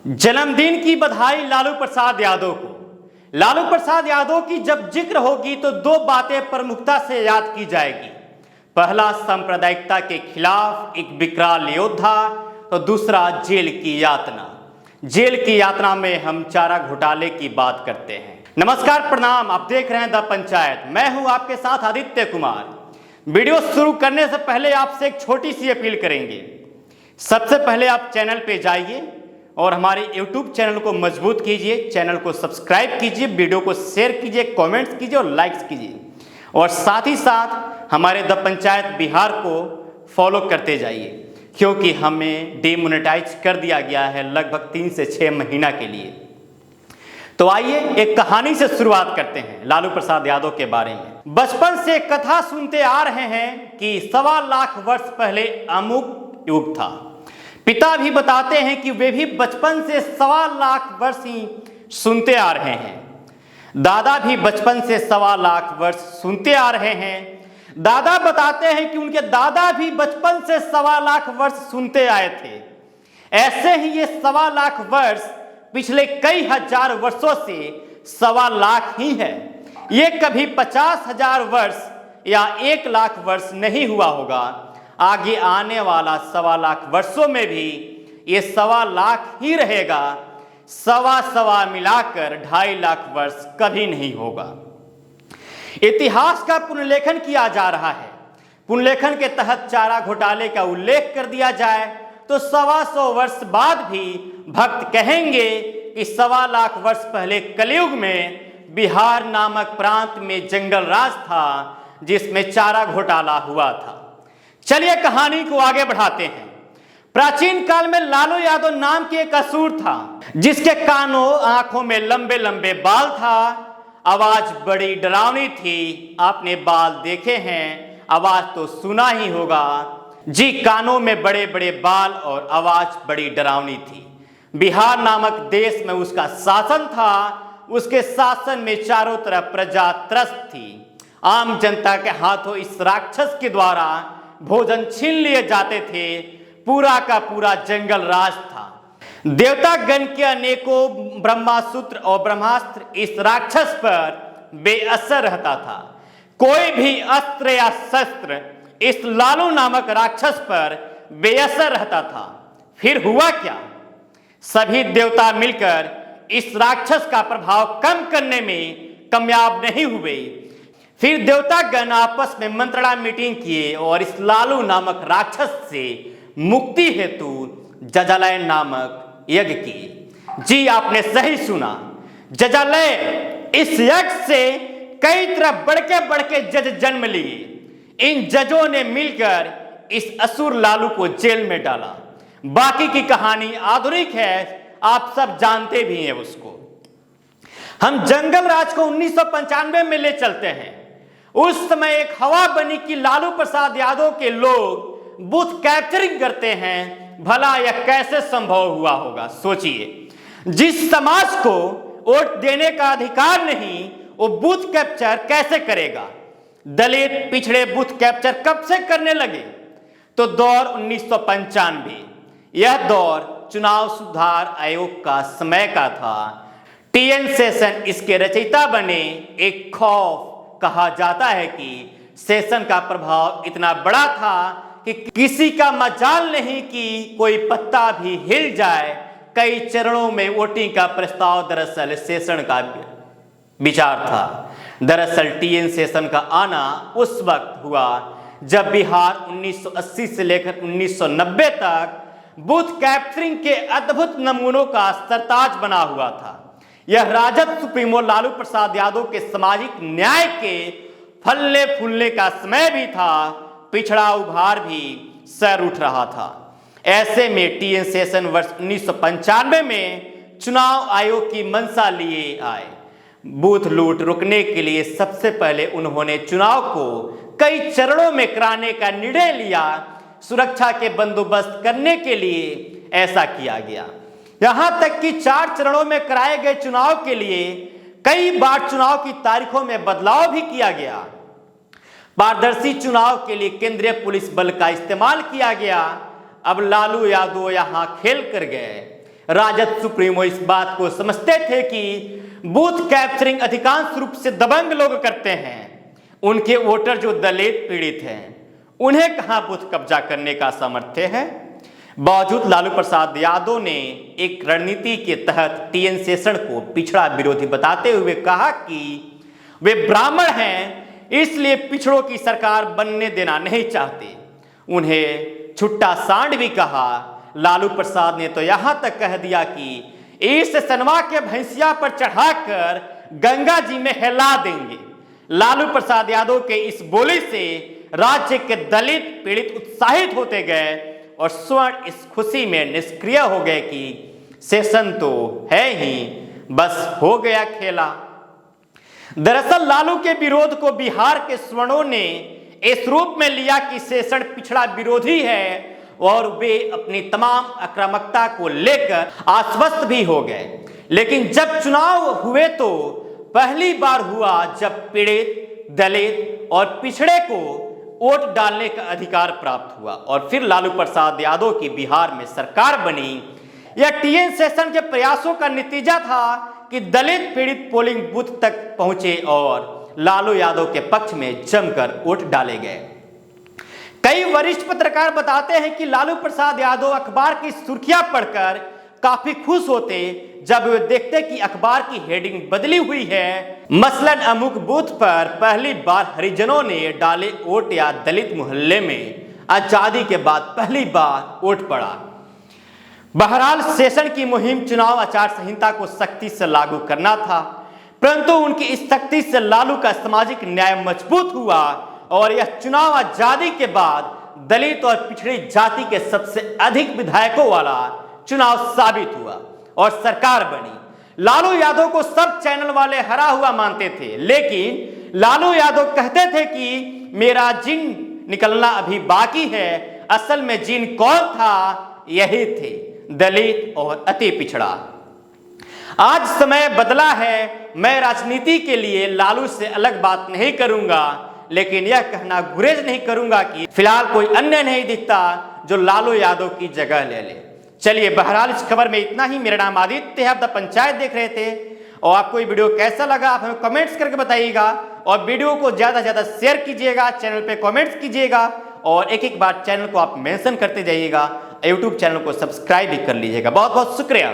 जन्मदिन की बधाई लालू प्रसाद यादव को। लालू प्रसाद यादव की जब जिक्र होगी तो दो बातें प्रमुखता से याद की जाएगी। पहला, सांप्रदायिकता के खिलाफ एक विकराल योद्धा, तो दूसरा जेल की यातना। जेल की यातना में हम चारा घोटाले की बात करते हैं। नमस्कार, प्रणाम, आप देख रहे हैं द पंचायत। मैं हूं आपके साथ आदित्य कुमार। वीडियो शुरू करने से पहले आपसे एक छोटी सी अपील करेंगे। सबसे पहले आप चैनल पे जाइए और हमारे YouTube चैनल को मजबूत कीजिए, चैनल को सब्सक्राइब कीजिए, वीडियो को शेयर कीजिए, कमेंट्स कीजिए और लाइक्स कीजिए, और साथ ही साथ हमारे द पंचायत बिहार को फॉलो करते जाइए, क्योंकि हमें डिमोनेटाइज कर दिया गया है लगभग 3 से 6 महीना के लिए। तो आइए एक कहानी से शुरुआत करते हैं लालू प्रसाद यादव के बारे में। बचपन से कथा सुनते आ रहे हैं कि 1.25 लाख वर्ष पहले अमुक युग था। पिता भी बताते हैं कि वे भी बचपन से 1.25 लाख वर्ष ही सुनते आ रहे हैं। दादा भी बचपन से 1.25 लाख वर्ष सुनते आ रहे हैं। दादा बताते हैं कि उनके दादा भी बचपन से 1.25 लाख वर्ष सुनते आए थे। ऐसे ही ये 1.25 लाख वर्ष पिछले कई हजार वर्षों से 1.25 लाख ही है। ये कभी 50,000 वर्ष या 1 लाख वर्ष नहीं हुआ होगा। आगे आने वाला 1.25 लाख वर्षों में भी ये 1.25 लाख ही रहेगा। 1.25 मिलाकर 2.5 लाख वर्ष कभी नहीं होगा। इतिहास का पुनर्लेखन किया जा रहा है। पुनर्लेखन के तहत चारा घोटाले का उल्लेख कर दिया जाए तो 125 वर्ष बाद भी भक्त कहेंगे कि 1.25 लाख वर्ष पहले कलयुग में बिहार नामक प्रांत में जंगल राज था, जिसमें चारा घोटाला हुआ था। चलिए कहानी को आगे बढ़ाते हैं। प्राचीन काल में लालू यादव नाम की एक असुर था, जिसके कानों आंखों में लंबे लंबे बाल था। आवाज बड़ी डरावनी थी। आपने बाल देखे हैं, आवाज तो सुना ही होगा। जी, कानों में बड़े बड़े बाल और आवाज बड़ी डरावनी थी। बिहार नामक देश में उसका शासन था। उसके शासन में चारों तरफ प्रजा त्रस्त थी। आम जनता के हाथों इस राक्षस के द्वारा भोजन छीन लिए जाते थे। पूरा का पूरा जंगल राज था। देवता गण के अनेकों ब्रह्मास्त्र और ब्रह्मास्त्र इस राक्षस पर बेअसर रहता था। कोई भी अस्त्र या शस्त्र इस लालू नामक राक्षस पर बेअसर रहता था। फिर हुआ क्या? सभी देवता मिलकर इस राक्षस का प्रभाव कम करने में कामयाब नहीं हुए। फिर देवतागण आपस में मंत्रणा मीटिंग किए और इस लालू नामक राक्षस से मुक्ति हेतु जजालय नामक यज्ञ किए। जी, आपने सही सुना, जजालय। इस यज्ञ से कई तरह बढ़के जज जन्म लिए। इन जजों ने मिलकर इस असुर लालू को जेल में डाला। बाकी की कहानी आधुनिक है, आप सब जानते भी हैं उसको। हम जंगल राज को 1995 में ले चलते हैं। उस समय एक हवा बनी कि लालू प्रसाद यादव के लोग बूथ कैप्चरिंग करते हैं। भला यह कैसे संभव हुआ होगा? सोचिए, जिस समाज को वोट देने का अधिकार नहीं, वो बूथ कैप्चर कैसे करेगा? दलित पिछड़े बूथ कैप्चर कब से करने लगे? तो दौर 1995। यह दौर चुनाव सुधार आयोग का समय का था। TN सेशन इसके रचयिता बने। एक खौफ कहा जाता है कि सेशन का प्रभाव इतना बड़ा था कि किसी का मजाल नहीं कि कोई पत्ता भी हिल जाए। कई चरणों में वोटिंग का प्रस्ताव दरअसल सेशन का विचार था। दरअसल TN सेशन का आना उस वक्त हुआ जब बिहार 1980 से लेकर 1990 तक बूथ कैप्चरिंग के अद्भुत नमूनों का सरताज बना हुआ था। यह राजद सुप्रीमो लालू प्रसाद यादव के सामाजिक न्याय के फलने फूलने का समय भी था। पिछड़ा उभार भी सर उठ रहा था। ऐसे में TN सेशन वर्ष 1995 में चुनाव आयोग की मंशा लिए आए। बूथ लूट रोकने के लिए सबसे पहले उन्होंने चुनाव को कई चरणों में कराने का निर्णय लिया। सुरक्षा के बंदोबस्त करने के लिए ऐसा किया गया। यहां तक कि 4 चरणों में कराए गए चुनाव के लिए कई बार चुनाव की तारीखों में बदलाव भी किया गया। पारदर्शी चुनाव के लिए केंद्रीय पुलिस बल का इस्तेमाल किया गया। अब लालू यादव यहां खेल कर गए। राजद सुप्रीमो इस बात को समझते थे कि बूथ कैप्चरिंग अधिकांश रूप से दबंग लोग करते हैं। उनके वोटर जो दलित पीड़ित हैं, उन्हें कहां बूथ कब्जा करने का सामर्थ्य है। बावजूद लालू प्रसाद यादव ने एक रणनीति के तहत टीएन शेषन को पिछड़ा विरोधी बताते हुए कहा कि वे ब्राह्मण हैं, इसलिए पिछड़ों की सरकार बनने देना नहीं चाहते। उन्हें छुट्टा सांड भी कहा। लालू प्रसाद ने तो यहां तक कह दिया कि इस सनवा के भैंसिया पर चढ़ाकर गंगा जी में हिला देंगे। लालू प्रसाद यादव के इस बोली से राज्य के दलित पीड़ित उत्साहित होते गए और स्वर्ण इस खुशी में निष्क्रिय हो गए कि शेषन तो है ही, बस हो गया खेला। दरअसल लालू के विरोध को बिहार के स्वर्णों ने इस रूप में लिया कि शेषन पिछड़ा विरोधी है और वे अपनी तमाम आक्रामकता को लेकर आश्वस्त भी हो गए। लेकिन जब चुनाव हुए तो पहली बार हुआ जब पीड़ित, दलित और पिछड़े को वोट डालने का अधिकार प्राप्त हुआ और फिर लालू प्रसाद यादव की बिहार में सरकार बनी। यह टीएन शेषन के प्रयासों का नतीजा था कि दलित पीड़ित पोलिंग बूथ तक पहुंचे और लालू यादव के पक्ष में जमकर वोट डाले गए। कई वरिष्ठ पत्रकार बताते हैं कि लालू प्रसाद यादव अखबार की सुर्खियां पढ़कर काफी खुश होते जब वे देखते कि अखबार की हेडिंग बदली हुई है। मसलन अमुक बूथ पर पहली बार हरिजनों ने डाले वोट या दलित मोहल्ले में आजादी के बाद पहली बार वोट पड़ा। बहरहाल शेषन की मुहिम चुनाव आचार संहिता को सख्ती से लागू करना था, परंतु उनकी इस सख्ती से लालू का सामाजिक न्याय मजबूत हुआ और यह चुनाव आजादी के बाद दलित और पिछड़ी जाति के सबसे अधिक विधायकों वाला चुनाव साबित हुआ और सरकार बनी। लालू यादव को सब चैनल वाले हरा हुआ मानते थे, लेकिन लालू यादव कहते थे कि मेरा जिन निकलना अभी बाकी है। असल में जिन कौन था? यही थे, दलित और अति पिछड़ा। आज समय बदला है। मैं राजनीति के लिए लालू से अलग बात नहीं करूंगा, लेकिन यह कहना गुरेज नहीं करूंगा कि फिलहाल कोई अन्य नहीं दिखता जो लालू यादव की जगह ले ले। चलिए, बहरहाल इस खबर में इतना ही। मेरा नाम आदित्य है, आप द पंचायत देख रहे थे और आपको ये वीडियो कैसा लगा आप हमें कमेंट्स करके बताइएगा और वीडियो को ज्यादा से ज्यादा शेयर कीजिएगा, चैनल पे कमेंट्स कीजिएगा और एक एक बार चैनल को आप मेंशन करते जाइएगा। यूट्यूब चैनल को सब्सक्राइब भी कर लीजिएगा। बहुत बहुत शुक्रिया।